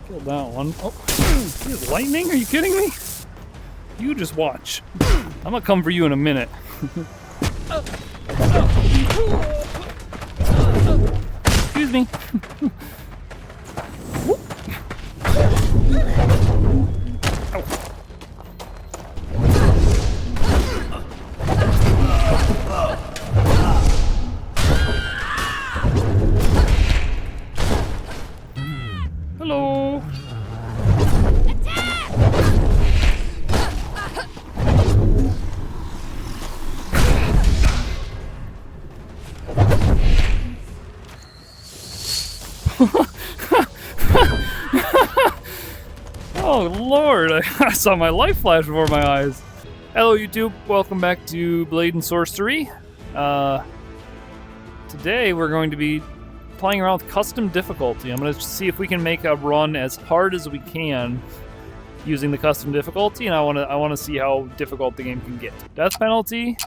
Killed that one. Oh, is lightning? Are you kidding me? You just watch. I'm gonna come for you in a minute. Excuse me. Hello. Oh Lord, I saw my life flash before my eyes. Hello YouTube, welcome back to Blade and Sorcery. Today we're going to be playing around with custom difficulty. I'm going to see if we can make a run as hard as we can using the custom difficulty, and I want to see how difficult the game can get. Death penalty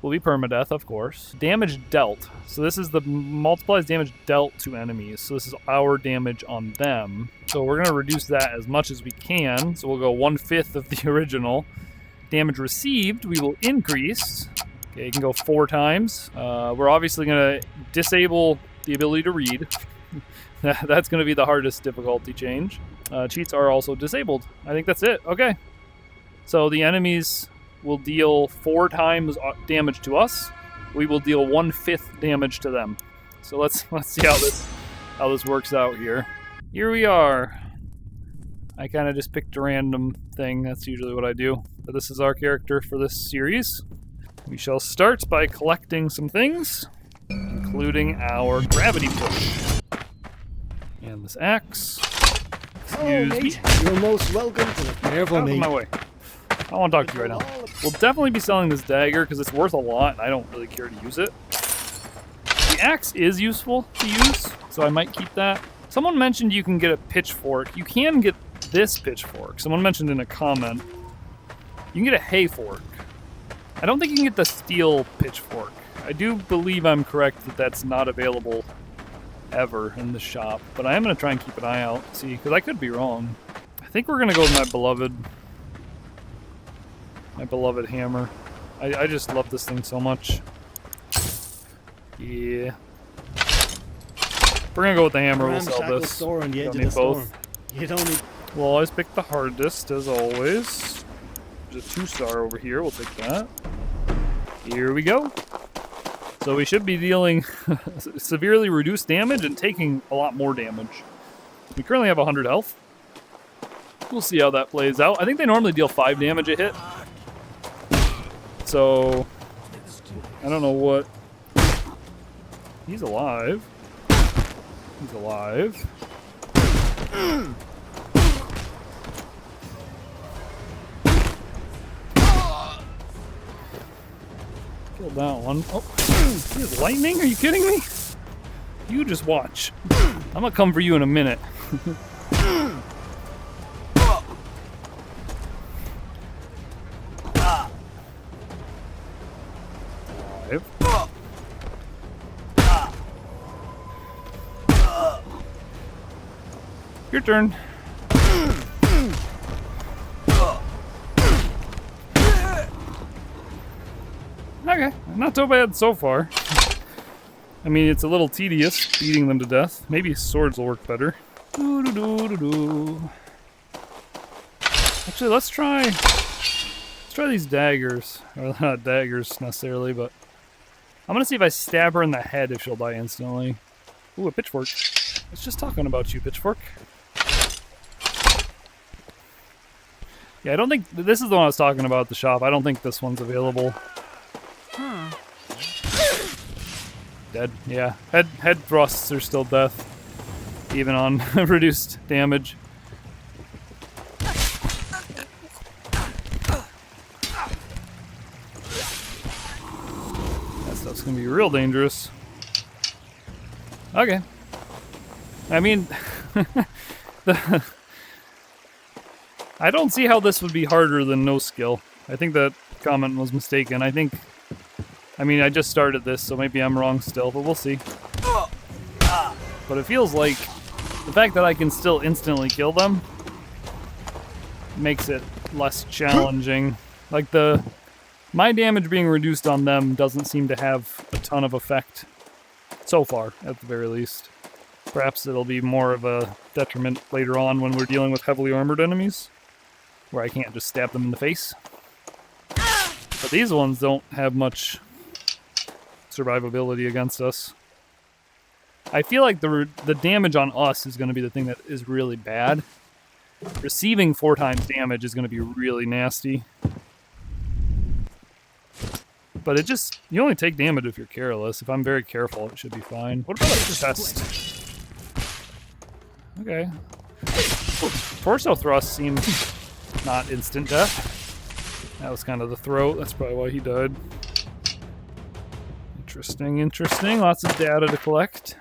will be permadeath, of course. Damage dealt. So this is the multiplies damage dealt to enemies. So this is our damage on them. So we're going to reduce that as much as we can. So we'll go 1/5 of the original. Damage received, we will increase. Okay, you can go 4 times. We're obviously going to disable the ability to read. That's going to be the hardest difficulty change. Cheats are also disabled. I think that's it. Okay. So the enemies will deal 4 times damage to us. We will deal 1/5 damage to them. So let's see how this works out here. Here we are. I kind of just picked a random thing. That's usually what I do. But this is our character for this series. We shall start by collecting some things, including our gravity push. And this axe. Excuse me. You're most welcome to the careful Out of mate. my way. I don't want to talk to you right now. We'll definitely be selling this dagger because it's worth a lot and I don't really care to use it. The axe is useful to use, so I might keep that. Someone mentioned you can get a pitchfork. You can get this pitchfork. Someone mentioned in a comment. You can get a hay fork. I don't think you can get the steel pitchfork. I do believe I'm correct that that's not available ever in the shop, but I am going to try and keep an eye out, see, because I could be wrong. I think we're going to go with my beloved hammer. I just love this thing so much. Yeah. We're going to go with the hammer, we'll sell this. Store on the edge Don't of need the storm. both. You don't need... We'll always pick the hardest, as always. There's a 2-star over here, we'll take that. Here we go. So we should be dealing severely reduced damage and taking a lot more damage. We currently have 100 health. We'll see how that plays out. I think they normally deal 5 damage a hit. So, I don't know what... He's alive. He's alive. Killed that one. Oh, is lightning? Are you kidding me? You just watch. I'm gonna come for you in a minute. Your turn. Okay, not so bad so far. I mean, it's a little tedious beating them to death. Maybe swords will work better. Actually, let's try these daggers. Or not daggers necessarily, but I'm gonna see if I stab her in the head if she'll die instantly. Ooh, a pitchfork. I was just talking about you, pitchfork. Yeah, I don't think this is the one I was talking about at the shop. I don't think this one's available. Dead. Yeah. Head thrusts are still death, even on reduced damage. That stuff's gonna be real dangerous. Okay. I mean, I don't see how this would be harder than no skill. I think that comment was mistaken. I mean, I just started this, so maybe I'm wrong still, but we'll see. But it feels like The fact that I can still instantly kill them makes it less challenging. Like my damage being reduced on them doesn't seem to have a ton of effect so far, at the very least. Perhaps it'll be more of a detriment later on when we're dealing with heavily armored enemies, where I can't just stab them in the face. But these ones don't have much survivability against us. I feel like the damage on us is going to be the thing that is really bad. Receiving 4 times damage is going to be really nasty. But you only take damage if you're careless. If I'm very careful, it should be fine. What about a chest? Okay. Torso thrust seems not instant death. That was kind of the throat. That's probably why he died. Interesting, interesting. Lots of data to collect.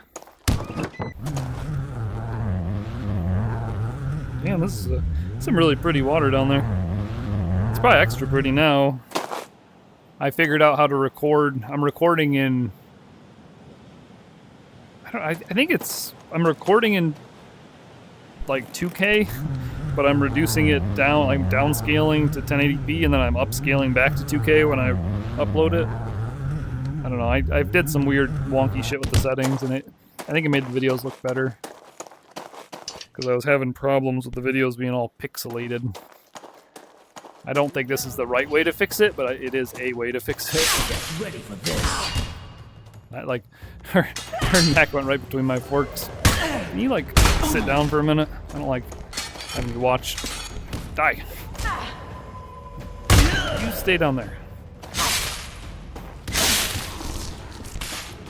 Damn, this is some really pretty water down there. It's probably extra pretty now. I figured out how to record. I'm recording in... I think I'm recording in like 2K, but I'm reducing it down. I'm downscaling to 1080p, and then I'm upscaling back to 2K when I upload it. I don't know. I did some weird wonky shit with the settings, and I think it made the videos look better. Because I was having problems with the videos being all pixelated. I don't think this is the right way to fix it, but it is a way to fix it. Get ready for this. Like, her neck went right between my forks. Can you, like, sit down for a minute? I don't like having you watch. Die. You stay down there.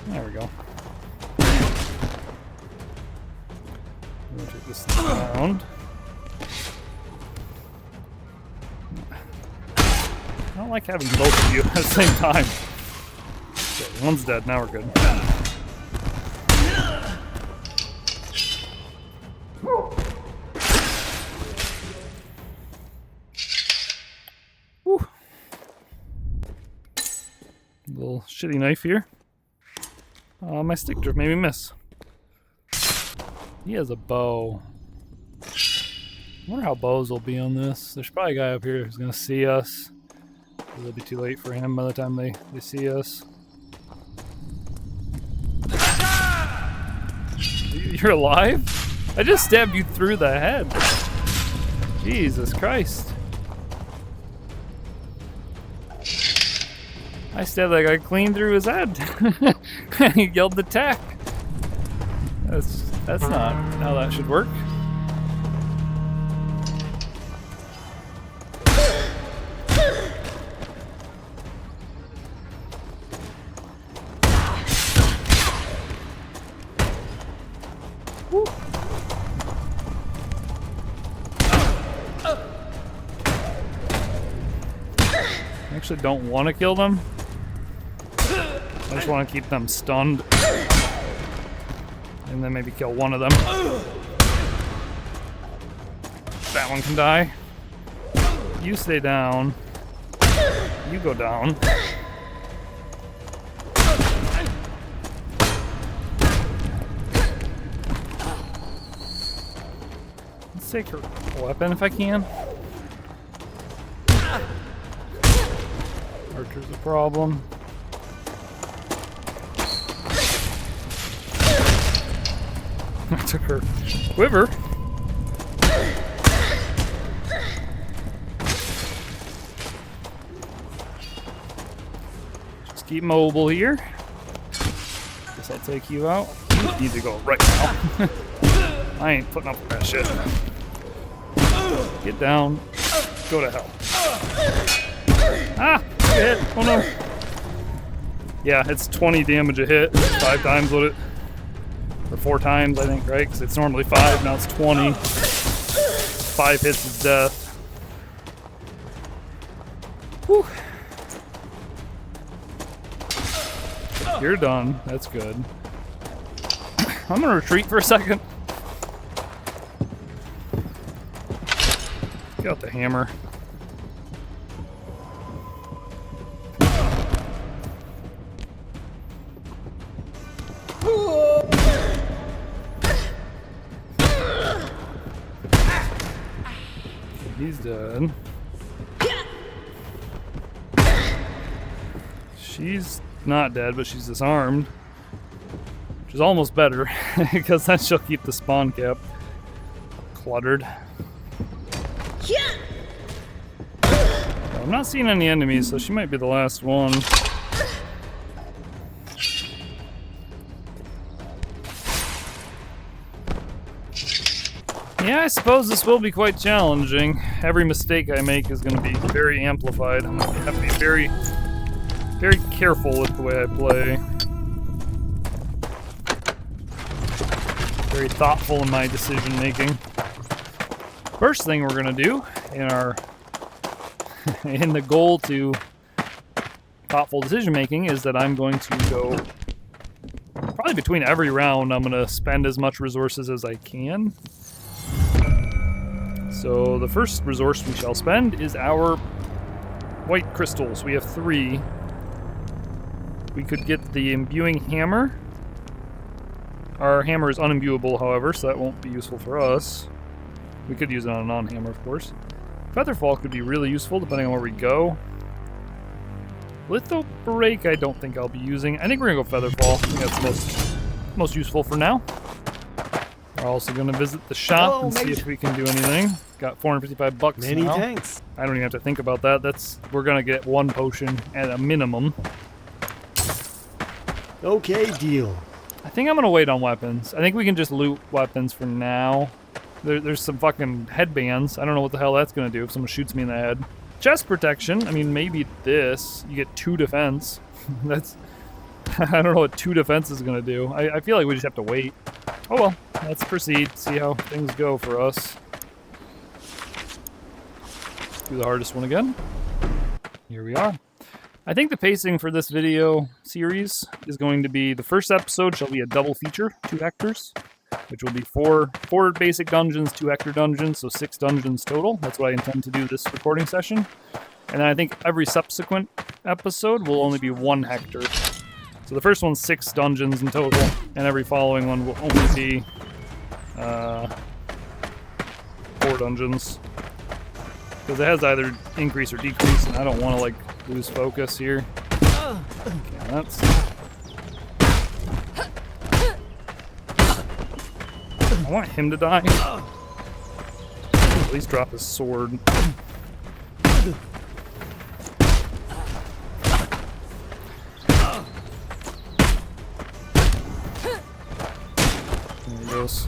There we go. Take this down. I don't like having both of you at the same time. Okay, one's dead, now we're good. Whew. Little shitty knife here. My stick drift made me miss. He has a bow. I wonder how bows will be on this. There's probably a guy up here who's gonna see us. It'll be too late for him by the time they see us. You're alive? I just stabbed you through the head. Jesus Christ. I stabbed that guy clean through his head. He yelled attack. That's not how that should work. Woo. I actually don't want to kill them. I just want to keep them stunned. And then maybe kill one of them. That one can die. You stay down. You go down. Let's take her weapon if I can. Archer's a problem. I took her quiver. Just keep mobile here. Guess I'll take you out. You need to go right now. I ain't putting up with that shit. Get down. Go to hell. Ah! Hit. Oh no. Yeah, it's 20 damage a hit. 5 times what it... Or 4 times, I think, right? Because it's normally 5, now it's 20. 5 hits is death. Whew. You're done. That's good. I'm gonna retreat for a second. Get out the hammer. He's dead. She's not dead, but she's disarmed. Which is almost better, because then she'll keep the spawn cap cluttered. I'm not seeing any enemies, so she might be the last one. Yeah, I suppose this will be quite challenging. Every mistake I make is going to be very amplified. I'm going to have to be very, very careful with the way I play. Very thoughtful in my decision making. First thing we're going to do in our in the goal to thoughtful decision making is that I'm going to go probably between every round. I'm going to spend as much resources as I can. So the first resource we shall spend is our white crystals. We have 3. We could get the imbuing hammer. Our hammer is unimbuable, however, so that won't be useful for us. We could use it on a non-hammer, of course. Featherfall could be really useful depending on where we go. Litho Break I don't think I'll be using. I think we're going to go Featherfall. I think that's most useful for now. We're also going to visit the shop and see if we can do anything. Got 455 bucks now. Many thanks. I don't even have to think about that. We're going to get 1 potion at a minimum. Okay, deal. I think I'm going to wait on weapons. I think we can just loot weapons for now. There's some fucking headbands. I don't know what the hell that's going to do if someone shoots me in the head. Chest protection. I mean, maybe this. You get 2 defense. That's... I don't know what 2 defense is going to do. I feel like we just have to wait. Oh well. Let's proceed. See how things go for us. Do the hardest one again. Here we are. I think the pacing for this video series is going to be the first episode shall be a double feature, 2 Hectors, which will be 4 basic dungeons, 2 Hector dungeons, so 6 dungeons total. That's what I intend to do this recording session. And then I think every subsequent episode will only be 1 Hector. So the first one's 6 dungeons in total, and every following one will only be 4 dungeons. Because it has either increase or decrease, and I don't want to, like, lose focus here. Okay, that's... I want him to die. At least drop his sword. There he goes.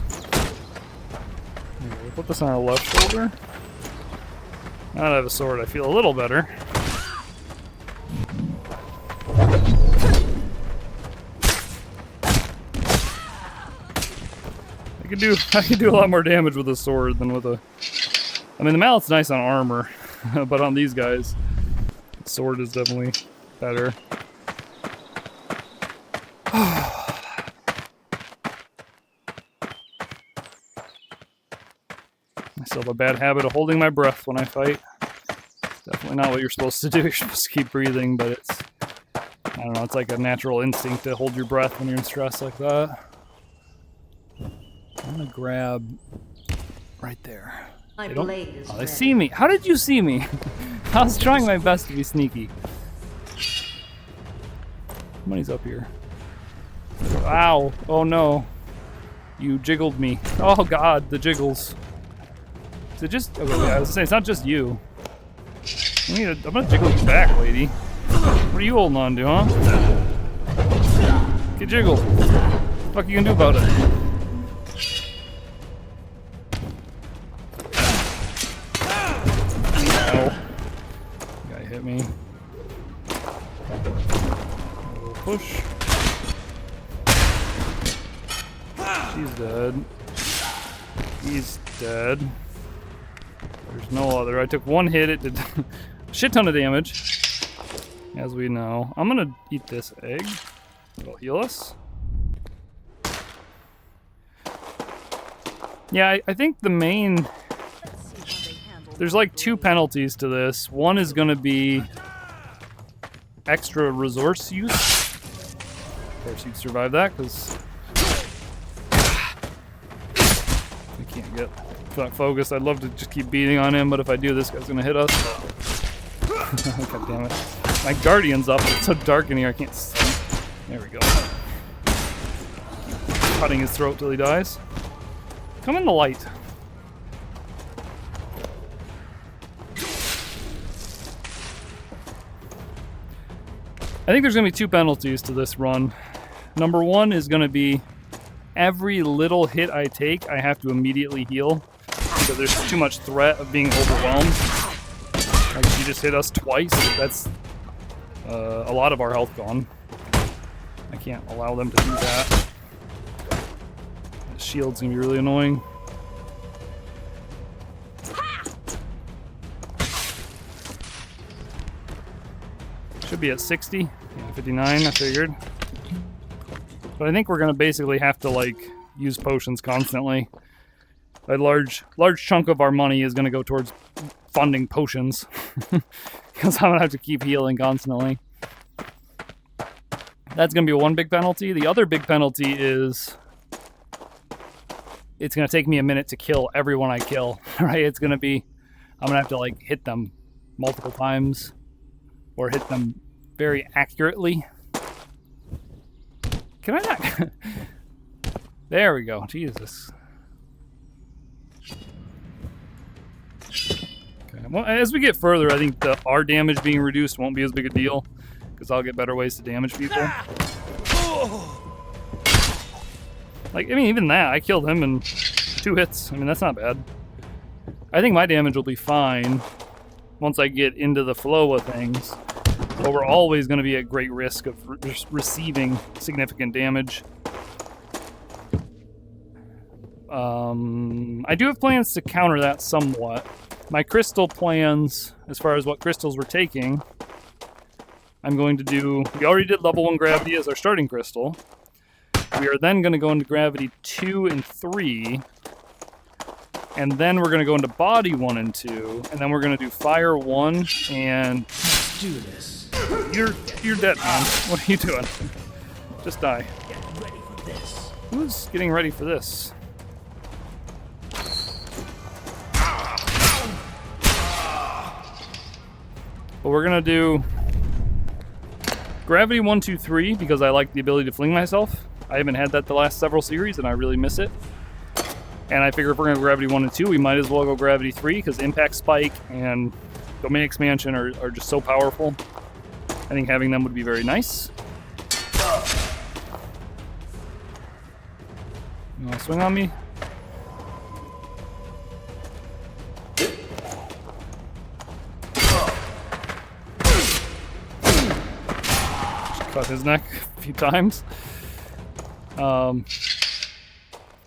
We'll put this on our left shoulder. Now that I have a sword, I feel a little better. I could do a lot more damage with a sword than with a... I mean, the mallet's nice on armor, but on these guys, the sword is definitely better. I still have a bad habit of holding my breath when I fight. Definitely not what you're supposed to do. You're supposed to keep breathing, but it's... I don't know, it's like a natural instinct to hold your breath when you're in stress like that. I'm gonna grab right there. They see me. How did you see me? I was trying my best to be sneaky. Money's up here. Ow. Oh no. You jiggled me. Oh god, the jiggles. Is it just... Okay, I was saying, it's not just you. I'm gonna jiggle you back, lady. What are you holding on to, huh? Get jiggled. What the fuck are you gonna do about it? Hit me. A little push. She's dead. He's dead. There's no other. I took 1 hit. It did a shit ton of damage, as we know. I'm gonna eat this egg. It'll heal us. Yeah, I think the main... There's like 2 penalties to this. One is going to be extra resource use. Of course you'd survive that, because I can't get focused. I'd love to just keep beating on him, but if I do, this guy's gonna hit us. God damn it. My guardian's up. It's so dark in here, I can't see. There we go. Cutting his throat till he dies. Come in the light. I think there's going to be 2 penalties to this run. Number 1 is going to be every little hit I take, I have to immediately heal because there's too much threat of being overwhelmed. Like, she just hit us twice. That's a lot of our health gone. I can't allow them to do that. The shield's going to be really annoying. Should be at 60. Yeah, 59, I figured. But I think we're going to basically have to, like, use potions constantly. A large chunk of our money is going to go towards funding potions. Because I'm going to have to keep healing constantly. That's going to be one big penalty. The other big penalty is it's going to take me a minute to kill everyone I kill. Right? It's going to be... I'm going to have to, like, hit them multiple times. Or hit them very accurately. Can I not? There we go. Jesus. Okay. Well, as we get further, I think our damage being reduced won't be as big a deal. Because I'll get better ways to damage people. Like, I mean, even that. I killed him in 2 hits. I mean, that's not bad. I think my damage will be fine once I get into the flow of things. But we're always going to be at great risk of receiving significant damage. I do have plans to counter that somewhat. My crystal plans, as far as what crystals we're taking, I'm going to do... We already did level 1 gravity as our starting crystal. We are then going to go into gravity 2 and 3. And then we're going to go into body 1 and 2. And then we're going to do fire 1 and... Let's do this. You're dead, man. What are you doing? Just die. Get ready for this. Who's getting ready for this? But we're gonna do gravity 1, 2, 3 because I like the ability to fling myself. I haven't had that the last several series and I really miss it. And I figure if we're gonna go gravity 1 and 2, we might as well go gravity 3 because impact spike and domain expansion are just so powerful. I think having them would be very nice. You wanna swing on me? Just cut his neck a few times. And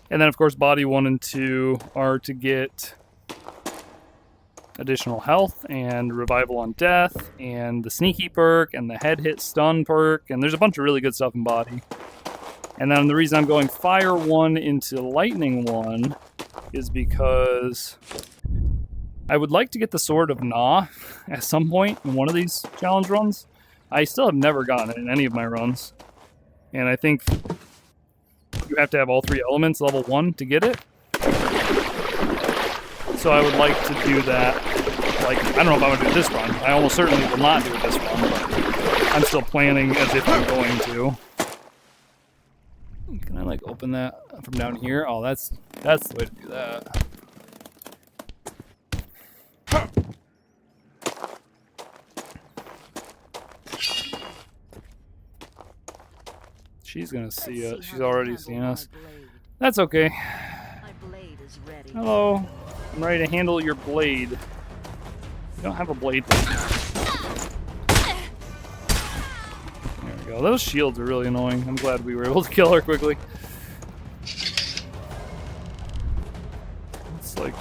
then of course body 1 and 2 are to get additional health and revival on death and the sneaky perk and the head hit stun perk, and there's a bunch of really good stuff in body. And then the reason I'm going fire 1 into lightning 1 is because I would like to get the Sword of Na at some point in one of these challenge runs. I still have never gotten it in any of my runs, and I think you have to have all 3 elements level 1 to get it. So I would like to do that. Like, I don't know if I'm going to do it this run. I almost certainly will not do it this run, but I'm still planning as if I'm going to. Can I, like, open that from down here? Oh, that's the way to do that. She's going to see us. She's already seen us. That's okay. Hello. I'm ready to handle your blade. You don't have a blade. There we go. Those shields are really annoying. I'm glad we were able to kill her quickly. It's like...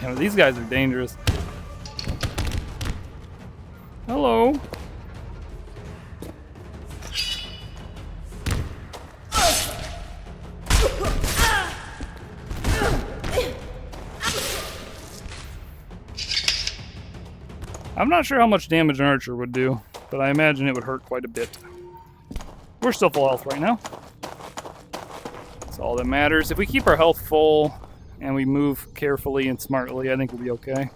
Damn it, these guys are dangerous. Hello. I'm not sure how much damage an archer would do, but I imagine it would hurt quite a bit. We're still full health right now. It's all that matters. If we keep our health full and we move carefully and smartly, I think we'll be okay.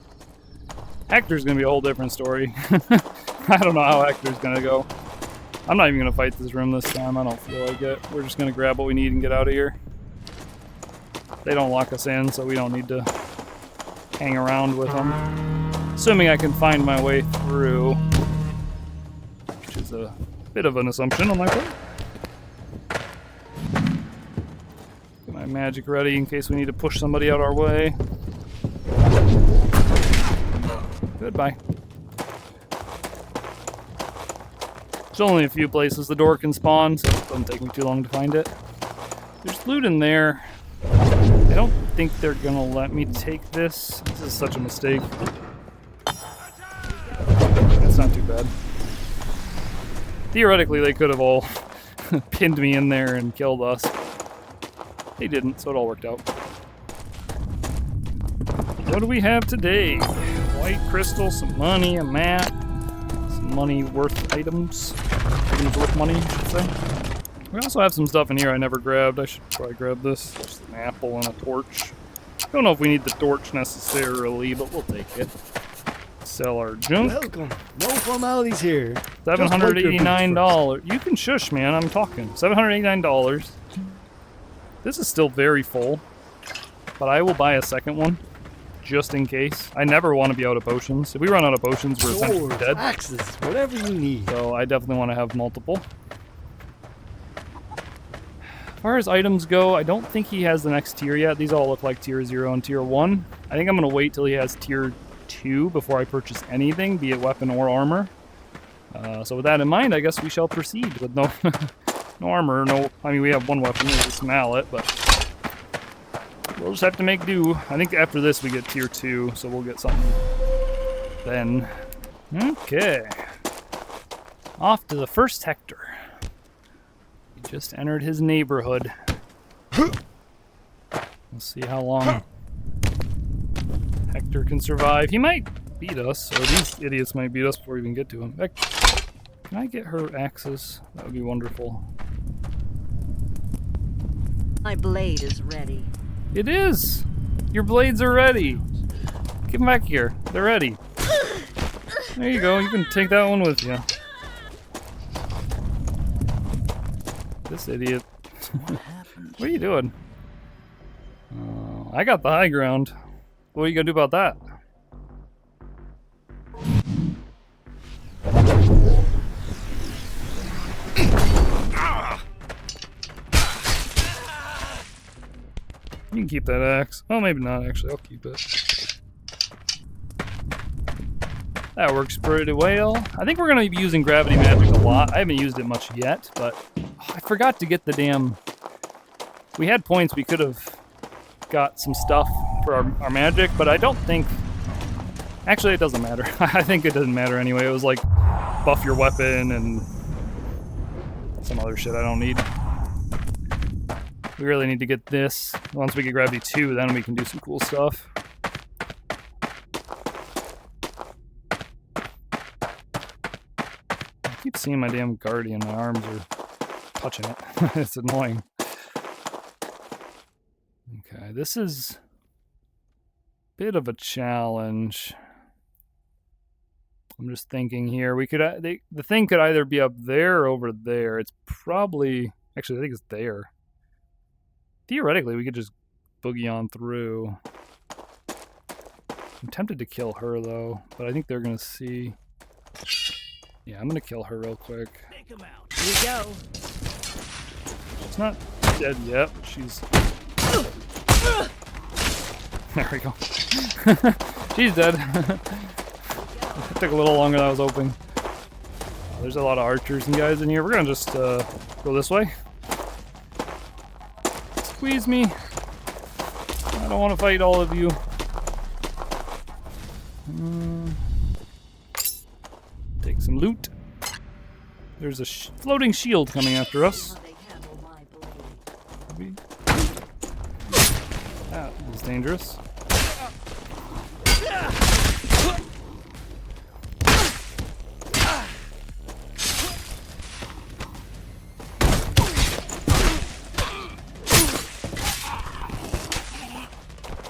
Hector's gonna be a whole different story. I don't know how Hector's gonna go. I'm not even gonna fight this room this time. I don't feel like it. We're just gonna grab what we need and get out of here. They don't lock us in, so we don't need to hang around with them. Assuming I can find my way through, which is a bit of an assumption on my part. Get my magic ready in case we need to push somebody out our way. Goodbye. There's only a few places the door can spawn, so it doesn't take me too long to find it. There's loot in there. I don't think they're gonna let me take this. This is such a mistake. That's not too bad. Theoretically, they could have all pinned me in there and killed us. They didn't, so it all worked out. What do we have today? White crystal, some money, a map, some money worth items. Items worth money, I should say. We also have some stuff in here I never grabbed. I should probably grab this. Just an apple and a torch. Don't know if we need the torch necessarily, but we'll take it. Sell our junk. Welcome. No formalities here. $789. You can shush, man. I'm talking. $789. This is still very full, but I will buy a second one just in case. I never want to be out of potions. If we run out of potions, we're essentially Swords, dead. axes, whatever you need. So I definitely want to have multiple. As far as items go, I don't think he has the next tier yet. These all look like tier 0 and tier 1. I think I'm going to wait till he has tier 2 before I purchase anything, be it weapon or armor. So with that in mind, I guess we shall proceed with no no armor, no... I mean, we have one weapon, it's this mallet, but we'll just have to make do. I think after this we get tier 2, so we'll get something then. Okay. Off to the first Hector. He just entered his neighborhood. Let's see how long Hector can survive. He might beat us, or these idiots might beat us before we even get to him. Can I get her axes? That would be wonderful. My blade is ready. It is! Your blades are ready! Get them back here. They're ready. There you go. You can take that one with you. This idiot. What are you doing? I got the high ground. What are you gonna do about that? You can keep that axe. Oh, maybe not, actually. I'll keep it. That works pretty well. I think we're going to be using gravity magic a lot. I haven't used it much yet, but I forgot to get the damn... We had points. We could have got some stuff for our magic, but I don't think... Actually, it doesn't matter. I think it doesn't matter anyway. It was like buff your weapon and some other shit I don't need. We really need to get this. Once we get gravity 2, then we can do some cool stuff. I keep seeing my damn guardian. My arms are touching it. It's annoying. Okay, this is a bit of a challenge. I'm just thinking here. We could the thing could either be up there or over there. It's probably... Actually, I think it's there. Theoretically, we could just boogie on through. I'm tempted to kill her, though, but I think they're going to see. Yeah, I'm going to kill her real quick. Take him out. Here we go. She's not dead yet. She's... There we go. She's dead. It took a little longer than I was hoping. There's a lot of archers and guys in here. We're going to just go this way. Squeeze me. I don't want to fight all of you. Take some loot. There's a floating shield coming after us. That is dangerous.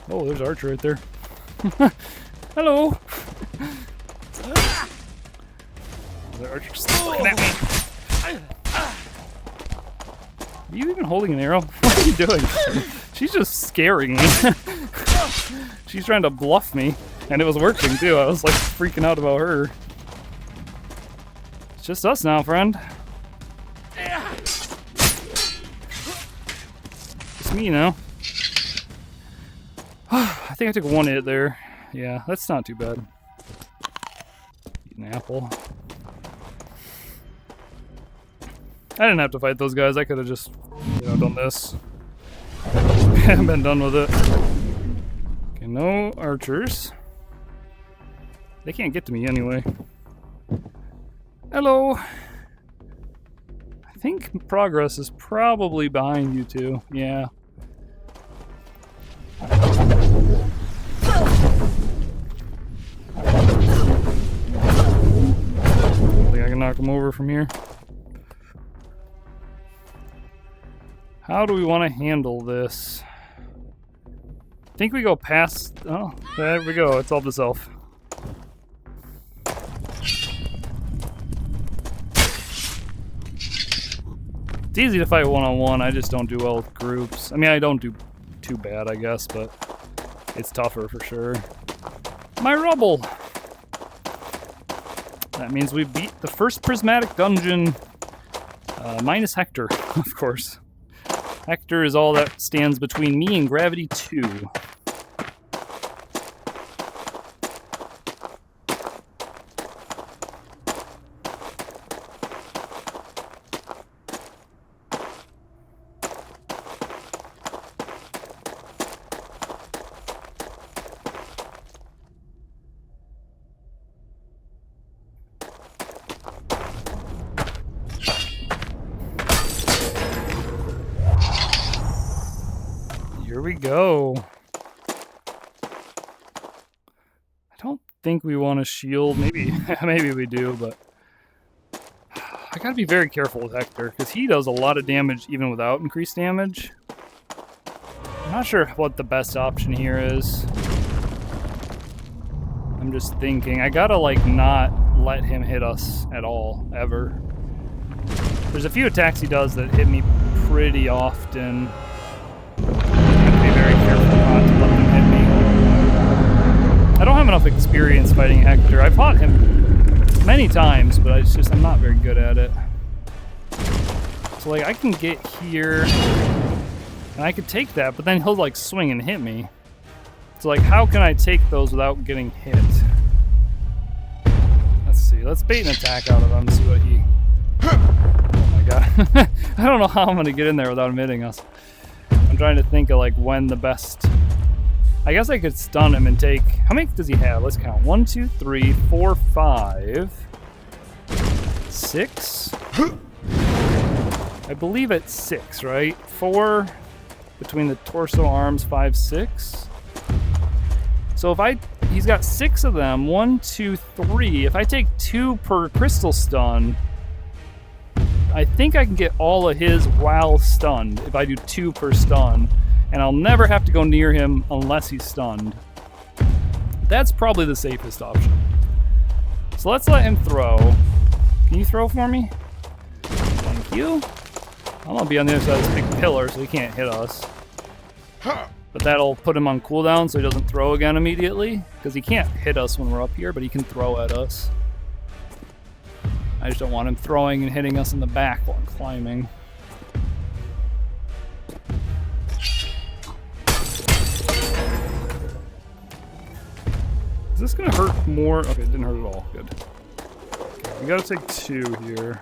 Oh, there's Archer right there. Hello. The Archer's still looking at me. Are you even holding an arrow? What are you doing? She's just scaring me. She's trying to bluff me, and it was working too. I was like freaking out about her. It's just us now, friend. It's me now. I think I took one hit there. Yeah, that's not too bad. Eat an apple. I didn't have to fight those guys. I could have just, done this. And been done with it. Okay, no archers. They can't get to me anyway. Hello. I think progress is probably behind you two. Yeah. I think I can knock them over from here. How do we want to handle this? I think we go past... Oh, there we go. It's all the self. It's easy to fight one-on-one. I just don't do well with groups. I mean, I don't do too bad, I guess, but it's tougher for sure. My rubble! That means we beat the first Prismatic Dungeon, minus Hector, of course. Hector is all that stands between me and Gravity 2. Here we go. I don't think we want to shield. Maybe, maybe we do, but I gotta be very careful with Hector because he does a lot of damage even without increased damage. I'm not sure what the best option here is. I'm just thinking. I gotta like not let him hit us at all, ever. There's a few attacks he does that hit me pretty often. Very careful not to let them hit me. I don't have enough experience fighting Hector. I've fought him many times, but I'm not very good at it. So like I can get here and I could take that, but then he'll like swing and hit me. So like how can I take those without getting hit? Let's see. Let's bait an attack out of him and see what he... Oh my god. I don't know how I'm gonna get in there without him hitting us. I'm trying to think of like when the best... I guess I could stun him and take... How many does he have? Let's count. 1, 2, 3, 4, 5... 6? I believe it's 6, right? 4 between the torso, arms, 5, 6. So if he's got 6 of them. 1, 2, 3. If I take 2 per crystal stun, I think I can get all of his while stunned if I do 2 per stun, and I'll never have to go near him unless he's stunned. That's probably the safest option. So let's let him throw. Can you throw for me? Thank you. I'm gonna be on the other side of this big pillar so he can't hit us. But that'll put him on cooldown so he doesn't throw again immediately, because he can't hit us when we're up here, but he can throw at us. I just don't want him throwing and hitting us in the back while I'm climbing. Is this gonna hurt more? Okay, it didn't hurt at all. Good. Okay, we gotta take 2 here.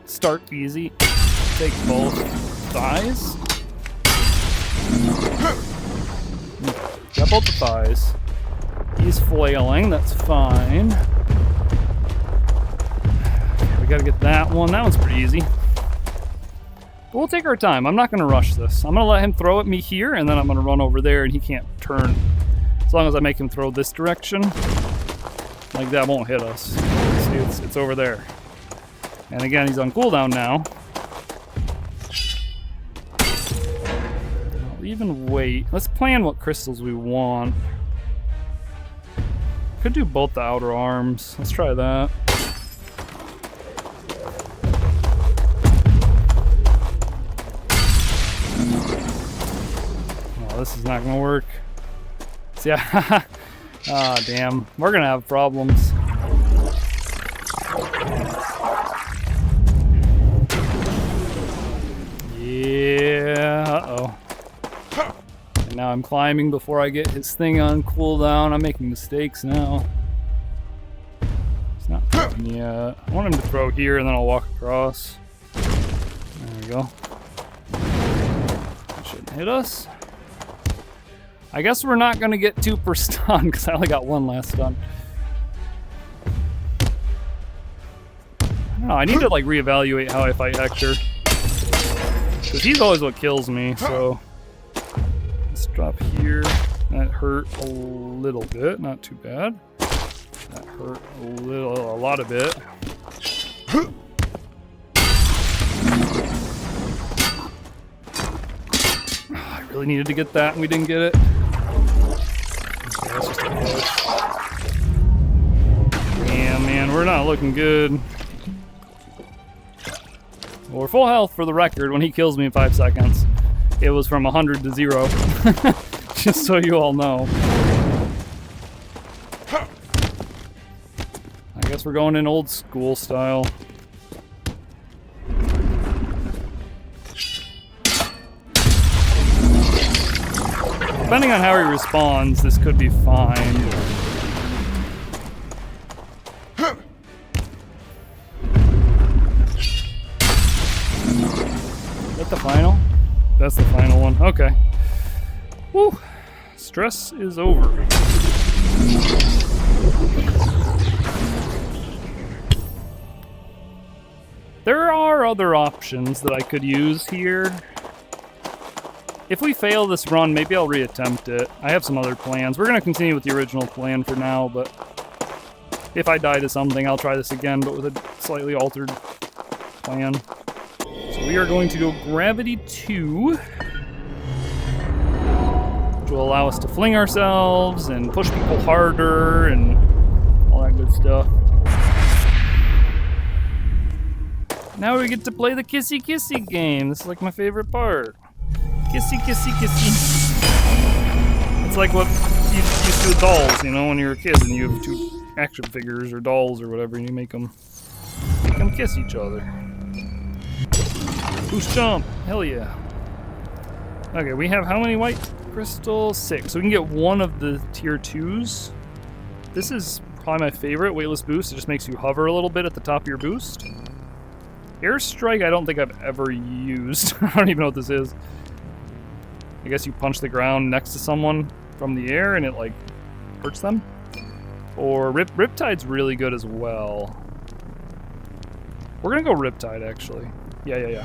Start easy. Take both thighs. Got both the thighs. He's flailing, that's fine. Gotta get that one. That one's pretty easy. But we'll take our time. I'm not gonna rush this. I'm gonna let him throw at me here, and then I'm gonna run over there, and he can't turn. As long as I make him throw this direction, like that won't hit us. See, it's over there. And again, he's on cooldown now. Leave and wait. Let's plan what crystals we want. Could do both the outer arms. Let's try that. Oh, this is not gonna work. See, ah, damn. We're gonna have problems. Yeah, uh-oh. And now I'm climbing before I get his thing on cooldown. I'm making mistakes now. It's not working yet. I want him to throw here and then I'll walk across. There we go. That shouldn't hit us. I guess we're not gonna get 2 per stun because I only got 1 last stun. I don't know, I need to like reevaluate how I fight Hector. Because he's always what kills me, so let's drop here. That hurt a little bit, not too bad. That hurt a lot of it. I really needed to get that and we didn't get it. Okay, that's just a push. Damn, man, we're not looking good. Well, we're full health for the record. When he kills me in 5 seconds, it was from 100 to 0. Just so you all know. I guess we're going in old school style. Depending on how he responds, this could be fine. The final? That's the final one. Okay. Woo! Stress is over. There are other options that I could use here. If we fail this run, maybe I'll reattempt it. I have some other plans. We're going to continue with the original plan for now, but if I die to something, I'll try this again, but with a slightly altered plan. So we are going to go Gravity 2, which will allow us to fling ourselves and push people harder and all that good stuff. Now we get to play the kissy kissy game. This is like my favorite part. Kissy kissy kissy. It's like what you used to do with dolls, you know, when you were a kid and you have 2 action figures or dolls or whatever and you make them kiss each other. Boost jump! Hell yeah. Okay, we have how many white crystals? 6. So we can get 1 of the tier 2s. This is probably my favorite, weightless boost. It just makes you hover a little bit at the top of your boost. Airstrike I don't think I've ever used. I don't even know what this is. I guess you punch the ground next to someone from the air and it like hurts them. Or Riptide's really good as well. We're gonna go Riptide actually. Yeah.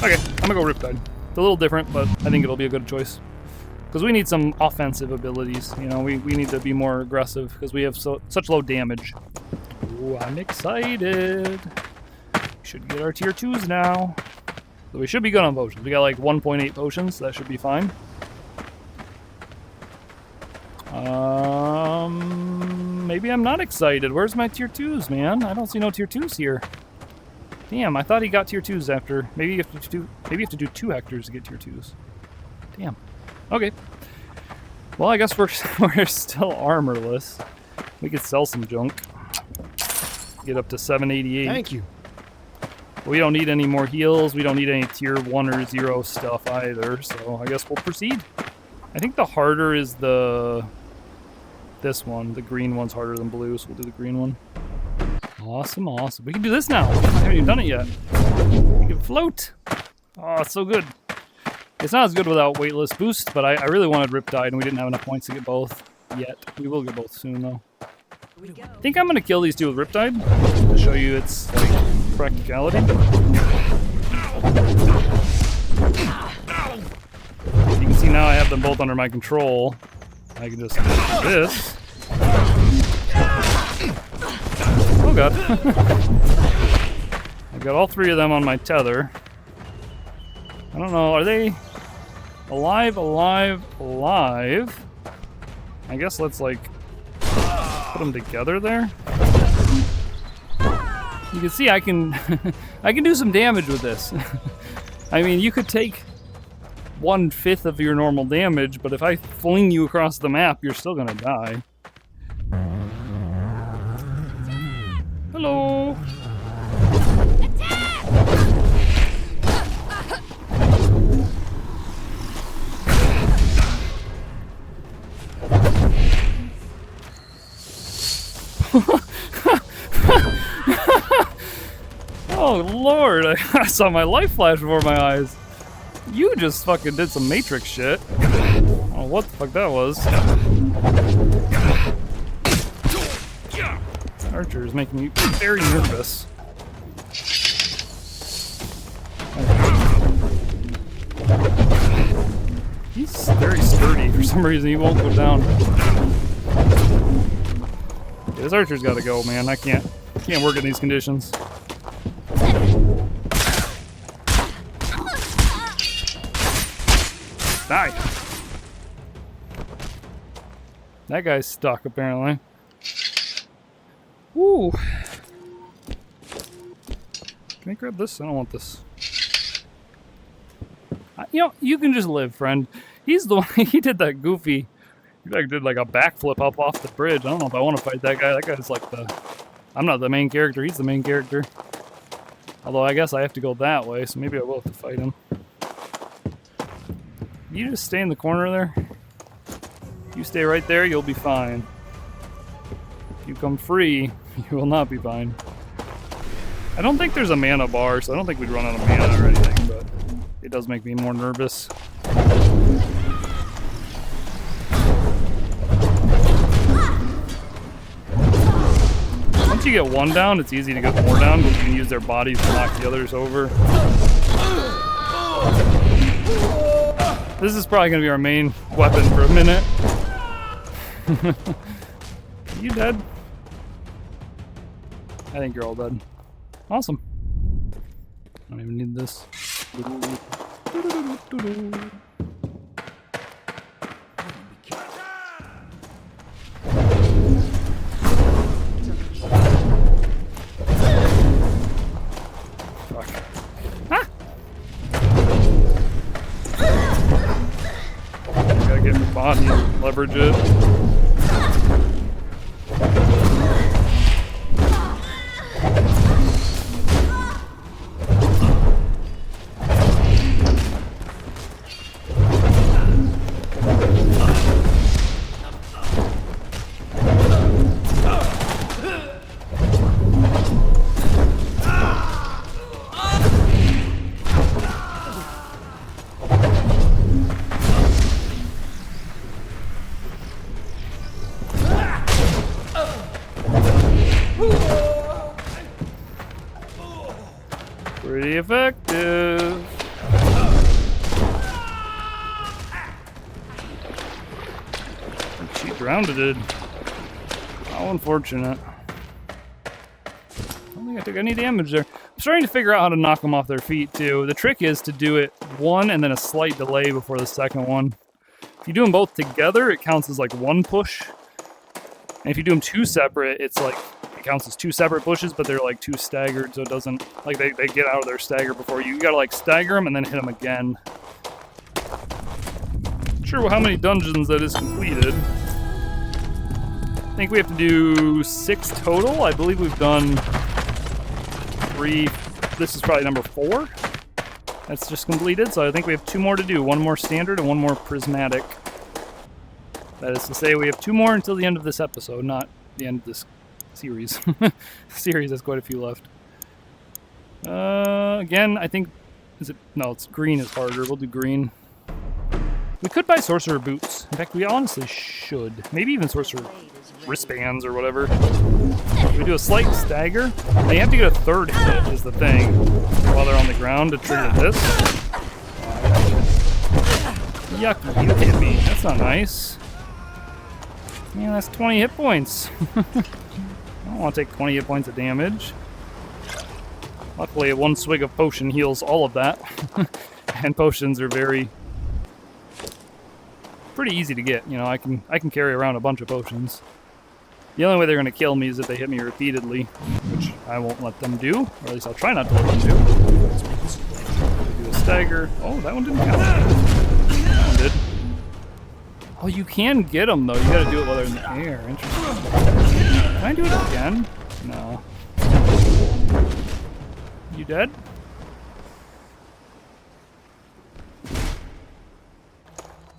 Okay, I'm gonna go Riptide. It's a little different, but I think it'll be a good choice. Because we need some offensive abilities, you know, we need to be more aggressive because we have such low damage. Ooh, I'm excited. We should get our tier 2s now. So we should be good on potions. We got like 1.8 potions, so that should be fine. Maybe I'm not excited. Where's my tier 2s, man? I don't see no tier 2s here. Damn, I thought he got tier 2s after. Maybe you have to do 2 Hectors to get tier 2s. Damn. Okay. Well, I guess we're still armorless. We could sell some junk. Get up to 788. Thank you. We don't need any more heals. We don't need any tier 1 or 0 stuff either. So I guess we'll proceed. I think the harder is this one. The green one's harder than blue, so we'll do the green one. Awesome. We can do this now. I haven't even done it yet. We can float. Oh, it's so good. It's not as good without weightless boost, but I really wanted Riptide, and we didn't have enough points to get both yet. We will get both soon, though. I think I'm going to kill these 2 with Riptide to show you its like practicality. You can see now I have them both under my control. I can just do this. Oh god. I've got all 3 of them on my tether. I don't know, are they... Alive, alive, alive. I guess let's, like, put them together there. You can see I can I can do some damage with this. I mean, you could take 1/5 of your normal damage, but if I fling you across the map, you're still gonna die. Hello. Oh Lord, I saw my life flash before my eyes. You just fucking did some Matrix shit. Oh, what the fuck that was. Archer is making me very nervous. He's very sturdy. For some reason, he won't go down. Yeah, this archer's gotta go, man. I can't work in these conditions. Die. That guy's stuck, apparently. Woo. Can I grab this? I don't want this. You know, you can just live, friend. He's the one, he did that goofy, he like did like a backflip up off the bridge. I don't know if I want to fight that guy. That guy's like I'm not the main character, he's the main character. Although I guess I have to go that way, so maybe I will have to fight him. You just stay in the corner there. You stay right there, you'll be fine. If you come free, you will not be fine. I don't think there's a mana bar, so I don't think we'd run out of mana or anything, but it does make me more nervous. Once you get one down, it's easy to get more down because you can use their bodies to knock the others over. This is probably going to be our main weapon for a minute. You dead? I think you're all dead. Awesome. I don't even need this. Fuck. Ah! Gotta get your body and leverage it. Pretty effective. She drowned it. How unfortunate. I don't think I took any damage there. I'm starting to figure out how to knock them off their feet too. The trick is to do it one and then a slight delay before the second one. If you do them both together, it counts as like one push. And if you do them two separate, it's like it counts as two separate pushes, but they're like two staggered, so it doesn't, like they get out of their stagger before you. You gotta like stagger them and then hit them again. Not sure how many dungeons that is completed. I think we have to do 6 total. I believe we've done 3. This is probably number 4. That's just completed, so I think we have 2 more to do. 1 more standard and 1 more prismatic. That is to say, we have 2 more until the end of this episode, not the end of this series. Series has quite a few left. Again, I think... No, it's green is harder. We'll do green. We could buy sorcerer boots. In fact, we honestly should. Maybe even sorcerer wristbands or whatever. We do a slight stagger. Now you have to get a 3rd hit is the thing while they're on the ground to trigger this. Yuck, you hit me. That's not nice. Man, that's 20 hit points. I don't want to take 20 hit points of damage. Luckily, 1 swig of potion heals all of that. And potions are very pretty easy to get. You know, I can carry around a bunch of potions. The only way they're gonna kill me is if they hit me repeatedly, which I won't let them do, or at least I'll try not to let them do. Do a stagger. Oh, that one didn't count. That one did. Oh, you can get them though. You gotta do it while they're in the air. Interesting. Can I do it again? No. You dead?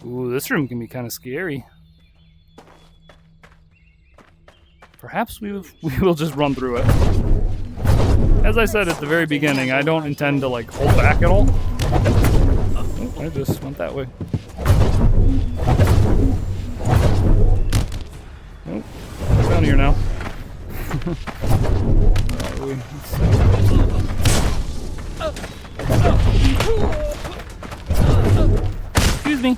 Ooh, this room can be kind of scary. Perhaps we will just run through it. As I said at the very beginning, I don't intend to like hold back at all. Oh, I just went that way. Oh, we're down here now. Where are we? Excuse me.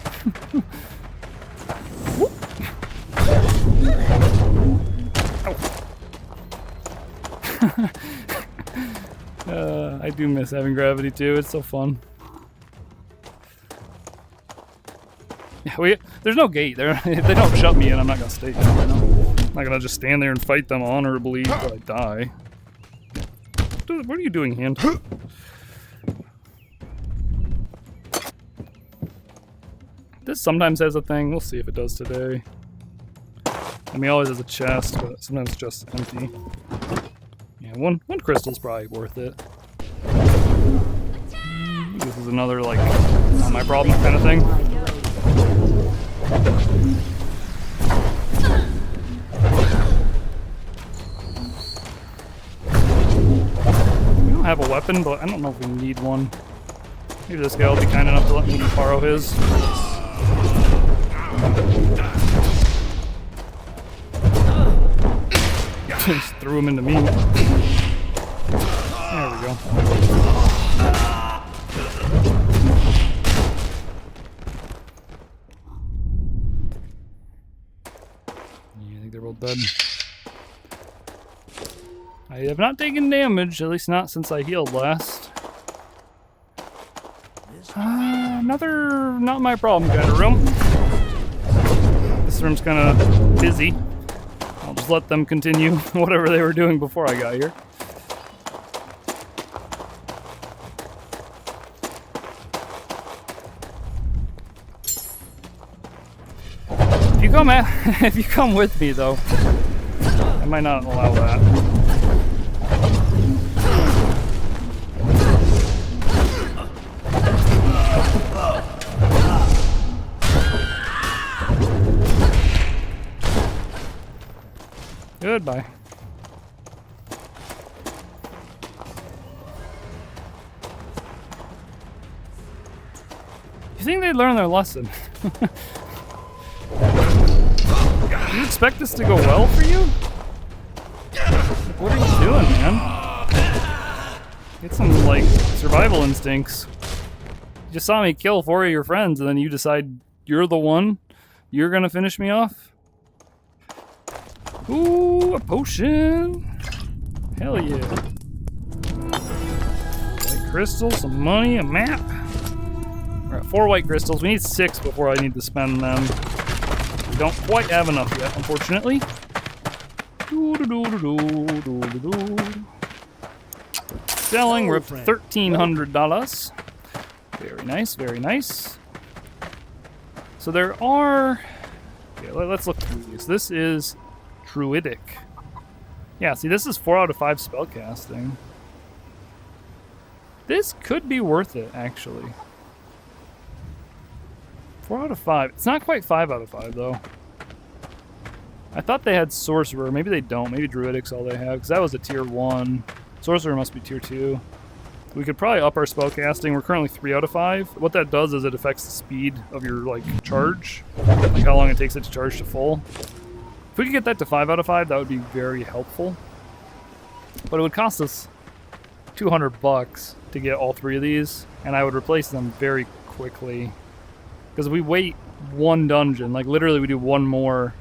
I do miss having gravity too. It's so fun. Yeah, there's no gate there. If they don't shut me in, I'm not gonna stay here. I'm not gonna just stand there and fight them honorably until I die. What are you doing, hand? This sometimes has a thing. We'll see if it does today. I mean, it always has a chest, but sometimes it's just empty. Yeah, one crystal's probably worth it. This is another, like, not my problem kind of thing. We don't have a weapon, but I don't know if we need one. Maybe this guy will be kind enough to let me borrow his. Just threw him into me. There we go. Yeah, I think they're all dead. I have not taken damage, at least not since I healed last. Another not my problem kind of room. This room's kind of busy. I'll just let them continue whatever they were doing before I got here. If you come with me though, I might not allow that. Goodbye. You think they'd learn their lesson? Do you expect this to go well for you? Like, what are you doing, man? Get some, like, survival instincts. You just saw me kill 4 of your friends, and then you decide you're the one? You're gonna finish me off? Ooh, a potion! Hell yeah. White crystals, some money, a map. We're at 4 white crystals. We need 6 before I need to spend them. We don't quite have enough yet, unfortunately. Selling, we're up to $1,300. Very nice, very nice. So there are... Okay, let's look through these. This is Druidic. Yeah, see, this is 4 out of 5 spellcasting. This could be worth it, actually. 4 out of 5. It's not quite 5 out of 5, though. I thought they had Sorcerer. Maybe they don't. Maybe Druidic's all they have, because that was a tier 1. Sorcerer must be tier 2. We could probably up our spellcasting. We're currently 3 out of 5. What that does is it affects the speed of your, like, charge. Like, how long it takes it to charge to full. If we could get that to 5 out of 5, that would be very helpful. But it would cost us $200 to get all 3 of these, and I would replace them very quickly. Because we wait 1 dungeon, like literally we do 1 more.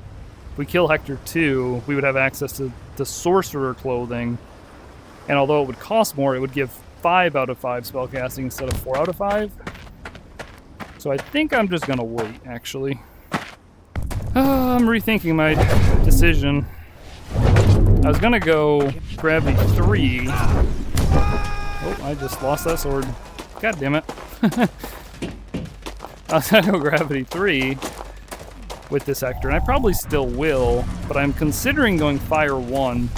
If we kill Hector 2, we would have access to the Sorcerer clothing. And although it would cost more, it would give 5 out of 5 spellcasting instead of 4 out of 5. So I think I'm just going to wait, actually. I'm rethinking my decision. I was gonna go gravity 3. Oh, I just lost that sword. God damn it. I was gonna go gravity 3 with this Hector, and I probably still will, but I'm considering going fire 1,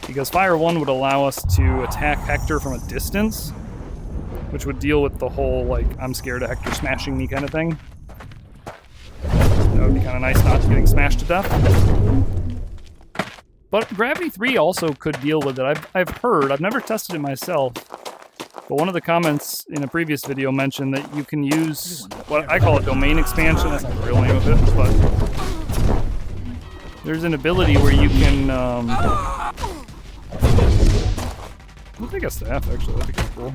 because fire 1 would allow us to attack Hector from a distance, which would deal with the whole, like, I'm scared of Hector smashing me kind of thing. That would be kind of nice not getting smashed to death. But gravity 3 also could deal with it. I've heard, I've never tested it myself, but one of the comments in a previous video mentioned that you can use what I call a domain expansion. That's not the real name of it, but there's an ability where you can, I'll take a staff, actually. That'd be kind of cool.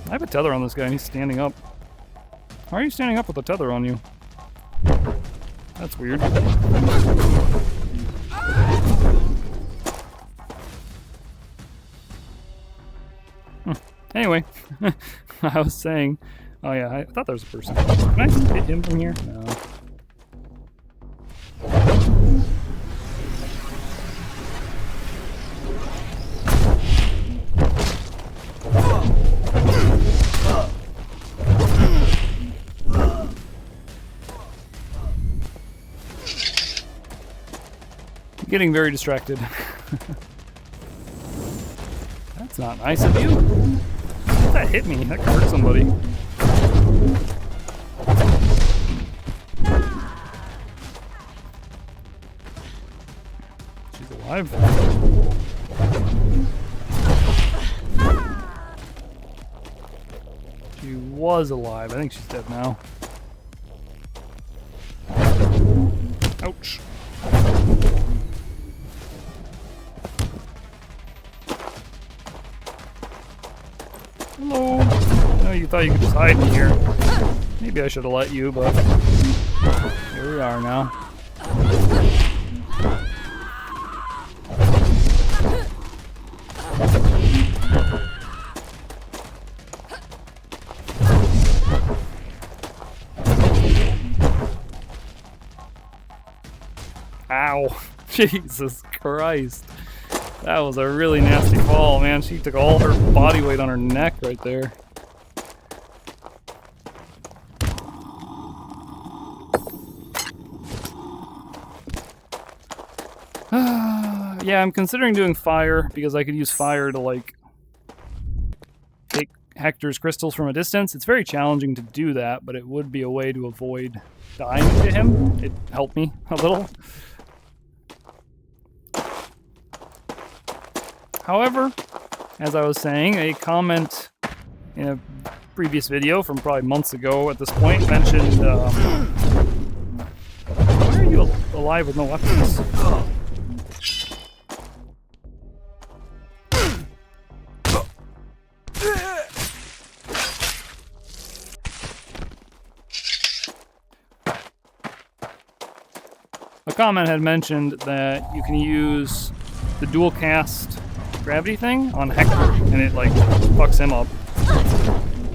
I have a tether on this guy, and he's standing up. Why are you standing up with a tether on you? That's weird. Anyway, I was saying... Oh yeah, I thought there was a person. Can I hit him from here? No. Getting very distracted. That's not nice of you. That hit me. That could hurt somebody. She's alive. She was alive. I think she's dead now. Ouch. Hello. I know you thought you could just hide in here. Maybe I should have let you, but here we are now. Ow. Jesus Christ. That was a really nasty fall, man. She took all her body weight on her neck right there. Yeah, I'm considering doing fire because I could use fire to, like, take Hector's crystals from a distance. It's very challenging to do that, but it would be a way to avoid dying to him. It helped me a little. However, as I was saying, a comment in a previous video from probably months ago at this point mentioned, why are you alive with no weapons? A comment had mentioned that you can use the dual cast gravity thing on Hector, and it, like, fucks him up.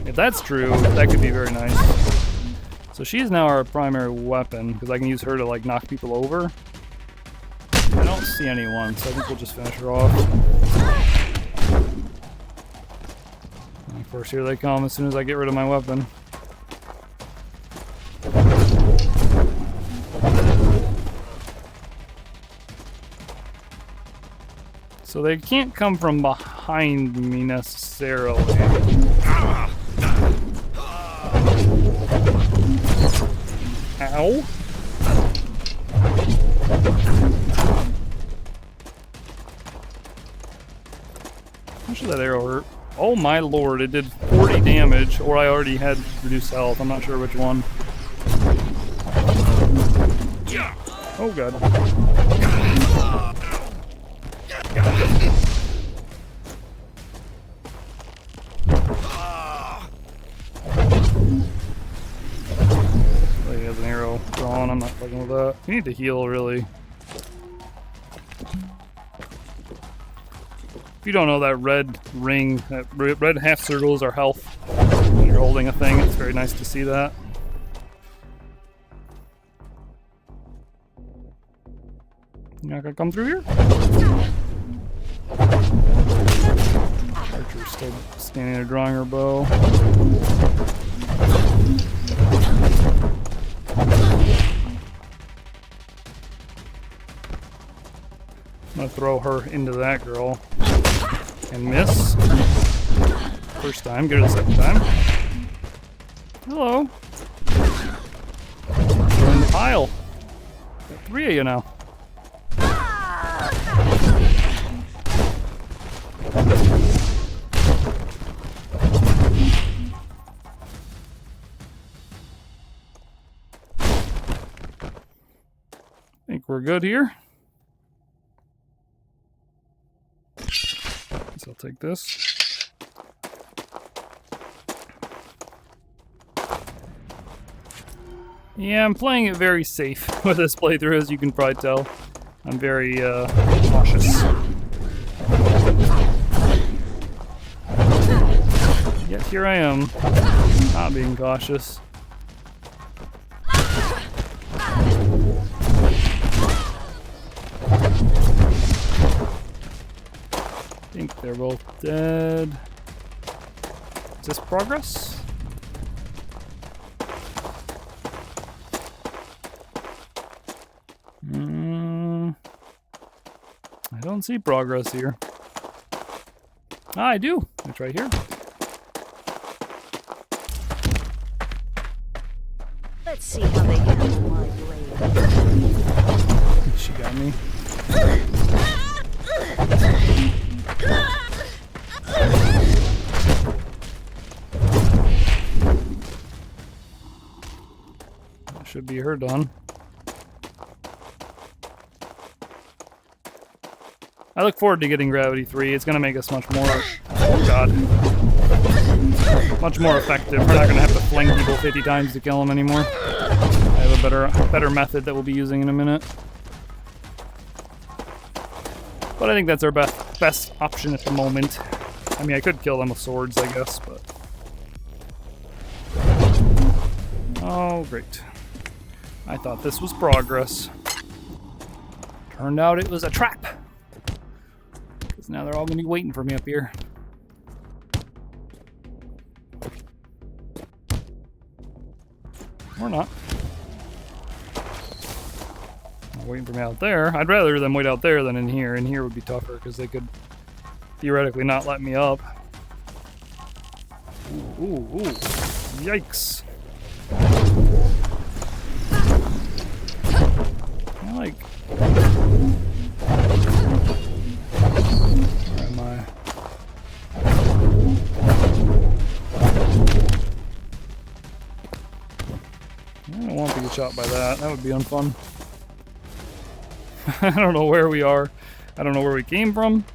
If that's true, that could be very nice. So she's now our primary weapon, because I can use her to, like, knock people over. I don't see anyone, so I think we'll just finish her off. And of course, here they come as soon as I get rid of my weapon. So they can't come from behind me necessarily. Ow. How much did that arrow hurt? Oh my lord, it did 40 damage, or I already had reduced health. I'm not sure which one. Oh god. He has an arrow drawn. I'm not fucking with that. You need to heal, really. If you don't know, that red ring, that red half circle is our health. When you're holding a thing, it's very nice to see that. You're not gonna come through here? Archer's still standing there drawing her bow. I'm gonna throw her into that girl. And miss. First time, get her the second time. Hello. Join the pile. Got 3 of you now. Think we're good here. Guess I'll take this. Yeah, I'm playing it very safe with this playthrough, as you can probably tell. I'm very cautious. Yet here I am, not being cautious. I think they're both dead. Is this progress? I don't see progress here. Ah, I do. It's right here. Let's see how they handle my blade. She got me. That should be her done. I look forward to getting Gravity 3. It's going to make us much more... Oh, God. Much more effective. We're not going to have to fling people 50 times to kill them anymore. I have a better method that we'll be using in a minute. But I think that's our best option at the moment. I mean, I could kill them with swords, I guess, but... Oh, great. I thought this was progress. Turned out it was a trap. Now they're all going to be waiting for me up here. Or not. They're waiting for me out there. I'd rather them wait out there than in here. In here would be tougher because they could theoretically not let me up. Ooh. Yikes. I like... I don't want to get shot by that. That would be unfun. I don't know where we are. I don't know where we came from.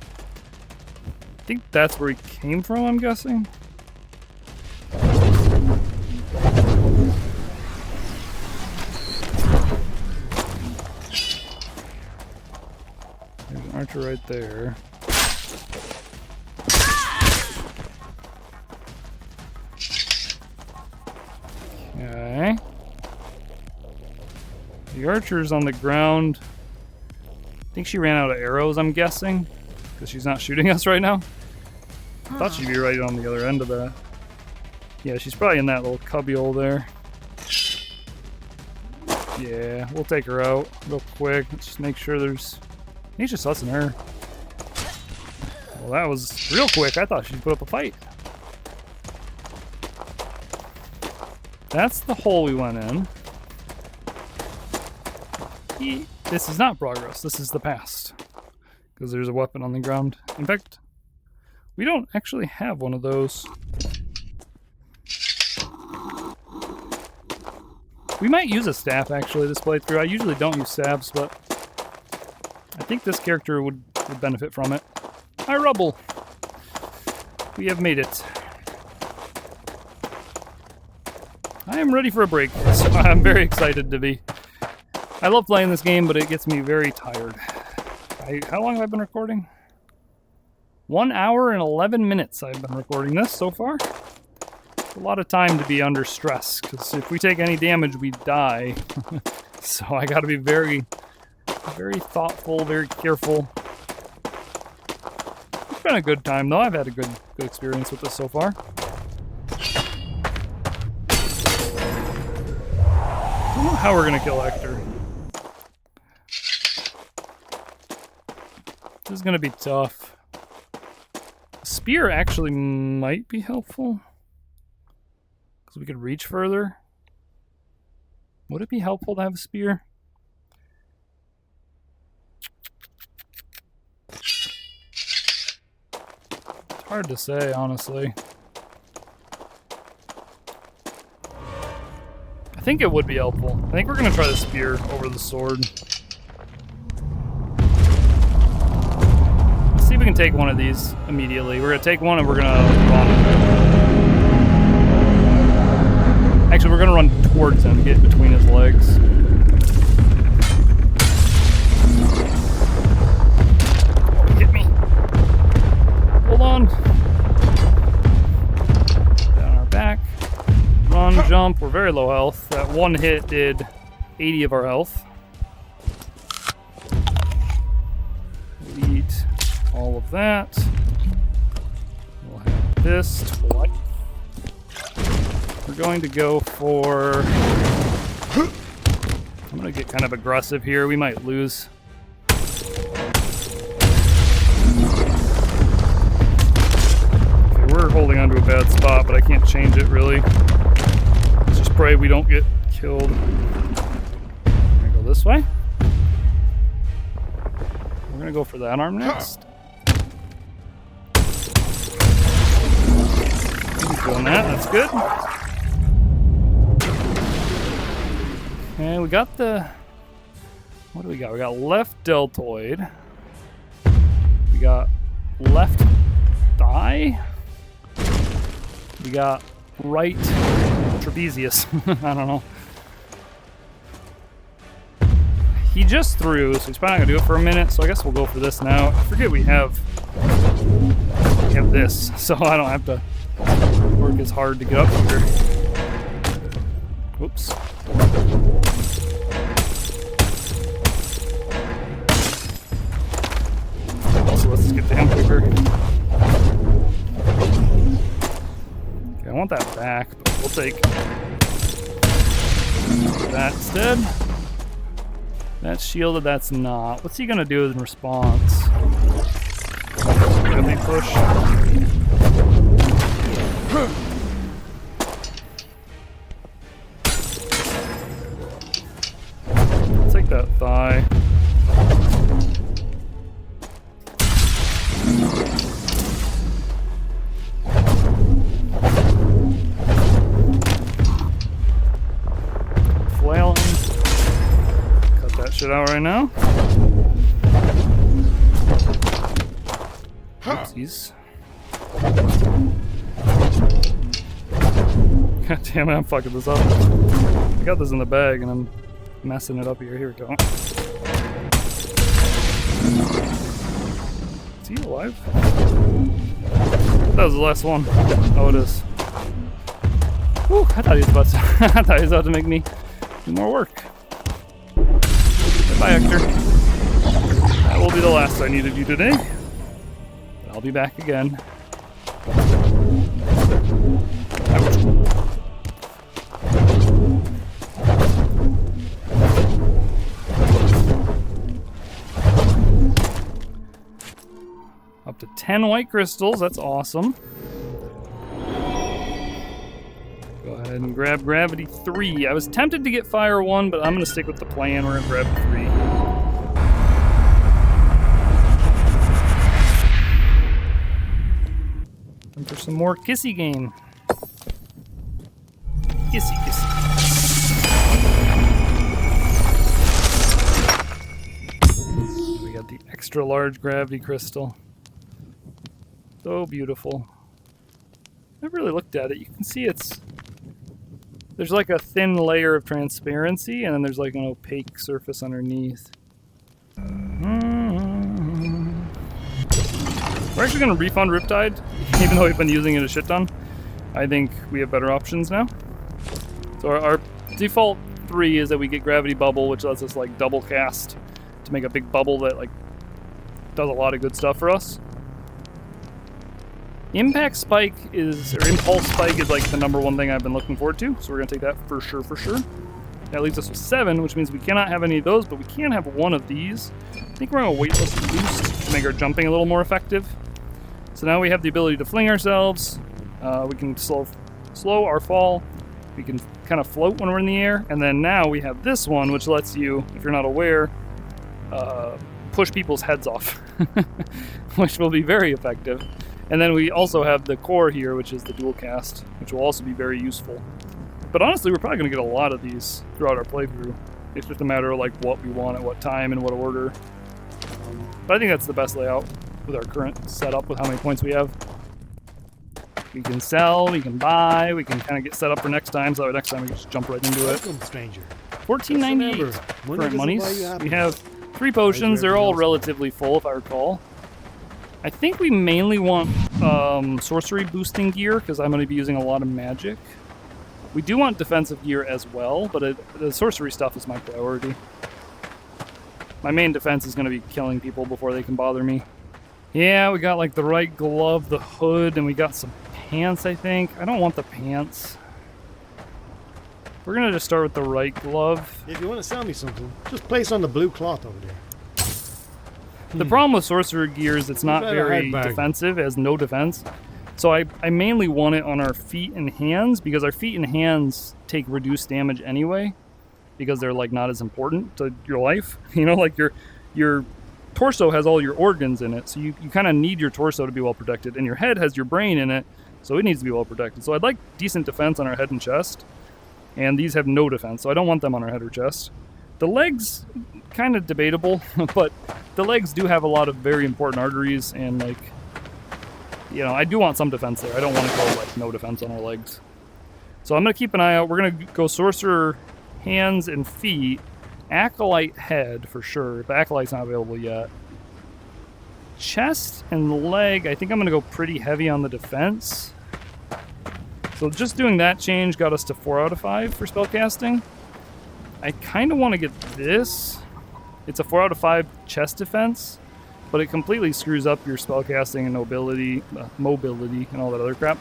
I think that's where we came from, I'm guessing. There's an archer right there. Okay. The archer's on the ground. I think she ran out of arrows, I'm guessing. Because she's not shooting us right now. I thought she'd be right on the other end of that. Yeah, she's probably in that little cubbyhole there. Yeah, we'll take her out real quick. Let's just make sure there's... I think it's just us and her. Well, that was real quick. I thought she'd put up a fight. That's the hole we went in. This is not progress. This is the past. Because there's a weapon on the ground. In fact, we don't actually have one of those. We might use a staff, actually, this playthrough. I usually don't use staffs, but I think this character would benefit from it. Hi, Rubble. We have made it. I am ready for a break. So I'm very excited to be. I love playing this game, but it gets me very tired. How long have I been recording? 1 hour and 11 minutes I've been recording this so far. It's a lot of time to be under stress, because if we take any damage, we die. So I gotta be very, Very thoughtful, very careful. It's been a good time, though. I've had a good experience with this so far. I don't know how we're gonna kill Hector. This is gonna be tough. Spear actually might be helpful. Because we could reach further. Would it be helpful to have a spear? It's hard to say, honestly. I think it would be helpful. I think we're gonna try the spear over the sword. Let's see if we can take one of these immediately. We're gonna take one and we're gonna run. Actually, we're gonna run towards him, get between his legs. Hit me. Hold on. Down our back. Run, jump. We're very low health. That one hit did 80 of our health. Eat all of that. We'll have this twice. We're going to go for... I'm going to get kind of aggressive here. We might lose. Okay, we're holding onto a bad spot, but I can't change it really. Let's just pray we don't get killed. We're going to go this way. We're going to go for that arm next. Doing that, that's good. And we got the... What do we got? We got left deltoid. We got left thigh. We got right trapezius. I don't know. He just threw, so he's probably not gonna do it for a minute, so I guess we'll go for this now. I forget we have this, so I don't have to work as hard to get up here. Oops. So let's get down quicker. Okay, I want that back, but we'll take that instead. That's shielded, that's not. What's he gonna do in response? Gonna be push. I'll take that thigh. Flailing. Cut that shit out right now. Oopsies. God damn it, I'm fucking this up. I got this in the bag and I'm messing it up here. Here we go. Is he alive? That was the last one. Oh, it is. Whew, I thought he was about to, I thought he was about to make me do more work. Bye, Hector. That will be the last I need of you today. But I'll be back again. Ouch. Up to 10 white crystals, that's awesome. Go ahead and grab gravity 3. I was tempted to get fire 1, but I'm gonna stick with the plan. We're gonna grab 3. And for some more kissy game. Kissy, kissy. We got the extra large gravity crystal. So beautiful. I've really looked at it. You can see there's like a thin layer of transparency and then there's like an opaque surface underneath. We're actually going to refund Riptide, even though we've been using it a shit ton. I think we have better options now. So our default 3 is that we get Gravity Bubble, which lets us like double cast to make a big bubble that like does a lot of good stuff for us. Impact Spike is, or Impulse Spike is like the #1 thing I've been looking forward to, so we're gonna take that for sure, for sure. That leaves us with 7, which means we cannot have any of those, but we can have one of these. I think we're gonna Weightless Boost to make our jumping a little more effective. So now we have the ability to fling ourselves. We can slow our fall. We can kind of float when we're in the air. And then now we have this one, which lets you, if you're not aware, push people's heads off, which will be very effective. And then we also have the core here, which is the dual cast, which will also be very useful. But honestly, we're probably going to get a lot of these throughout our playthrough. It's just a matter of like what we want at what time and what order. But I think that's the best layout with our current setup with how many points we have. We can sell, we can buy, we can kind of get set up for next time, so next time we can just jump right into it. Welcome, stranger. $14.98 current monies. We have 3 potions, they're all relatively full if I recall. I think we mainly want sorcery boosting gear because I'm going to be using a lot of magic. We do want defensive gear as well, but the sorcery stuff is my priority. My main defense is going to be killing people before they can bother me. Yeah, we got like the right glove, the hood, and we got some pants, I think. I don't want the pants. We're going to just start with the right glove. If you want to sell me something, just place on the blue cloth over there. The problem with sorcerer gear is it's not very defensive, it has no defense. So I mainly want it on our feet and hands because our feet and hands take reduced damage anyway because they're like not as important to your life. You know, like your torso has all your organs in it, so you kind of need your torso to be well protected, and your head has your brain in it, so it needs to be well protected. So I'd like decent defense on our head and chest, and these have no defense, so I don't want them on our head or chest. The legs, kind of debatable, but the legs do have a lot of very important arteries, and like, you know, I do want some defense there. I don't want to go like no defense on our legs. So I'm going to keep an eye out. We're going to go sorcerer hands and feet, acolyte head for sure, but acolyte's not available yet. Chest and leg, I think I'm going to go pretty heavy on the defense. So just doing that change got us to 4 out of 5 for spellcasting. I kind of want to get this. It's a 4 out of 5 chest defense, but it completely screws up your spellcasting and mobility and all that other crap.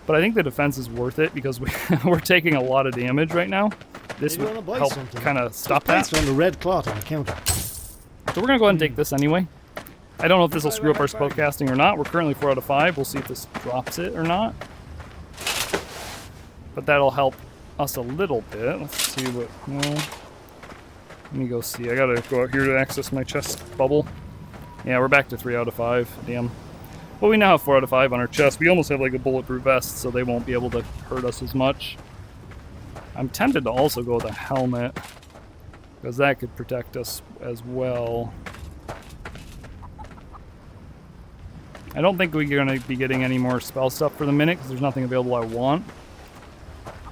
But I think the defense is worth it because we're taking a lot of damage right now. This would help kind of stop that. On the red cloth on the counter. So we're going to go ahead and take this anyway. I don't know if this will screw up our spellcasting or not. We're currently 4 out of 5. We'll see if this drops it or not. But that'll help us a little bit. Let's see what... No. Let me go see. I gotta go out here to access my chest bubble. Yeah, we're back to 3 out of 5. Damn. Well, we now have 4 out of 5 on our chest. We almost have like a bulletproof vest, so they won't be able to hurt us as much. I'm tempted to also go with a helmet, because that could protect us as well. I don't think we're going to be getting any more spell stuff for the minute, because there's nothing available I want.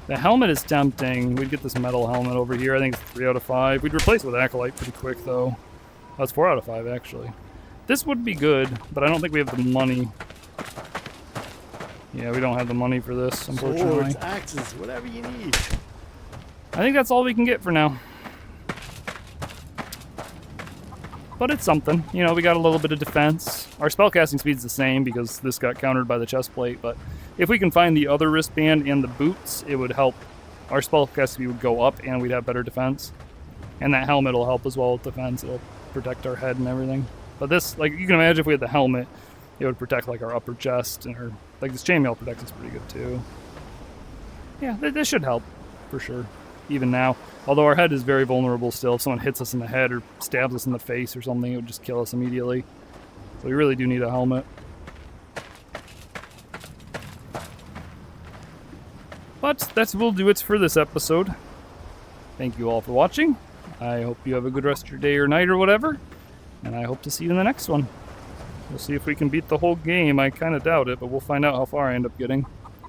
The helmet is tempting. We'd get this metal helmet over here. I think it's 3 out of 5. We'd replace it with acolyte pretty quick, though. That's 4 out of 5, actually. This would be good, but I don't think we have the money. Yeah, we don't have the money for this, unfortunately. Swords, axes, whatever you need. I think that's all we can get for now. But it's something. You know, we got a little bit of defense. Our spellcasting speed's the same because this got countered by the chest plate, but if we can find the other wristband and the boots, it would help. Our spellcasting speed would go up and we'd have better defense. And that helmet will help as well with defense. It'll protect our head and everything. But this, like, you can imagine if we had the helmet, it would protect, like, our upper chest. And like, this chainmail protects us pretty good, too. Yeah, this should help, for sure, even now. Although our head is very vulnerable still. If someone hits us in the head or stabs us in the face or something, it would just kill us immediately. So we really do need a helmet. But that will do it for this episode. Thank you all for watching. I hope you have a good rest of your day or night or whatever. And I hope to see you in the next one. We'll see if we can beat the whole game. I kind of doubt it, but we'll find out how far I end up getting.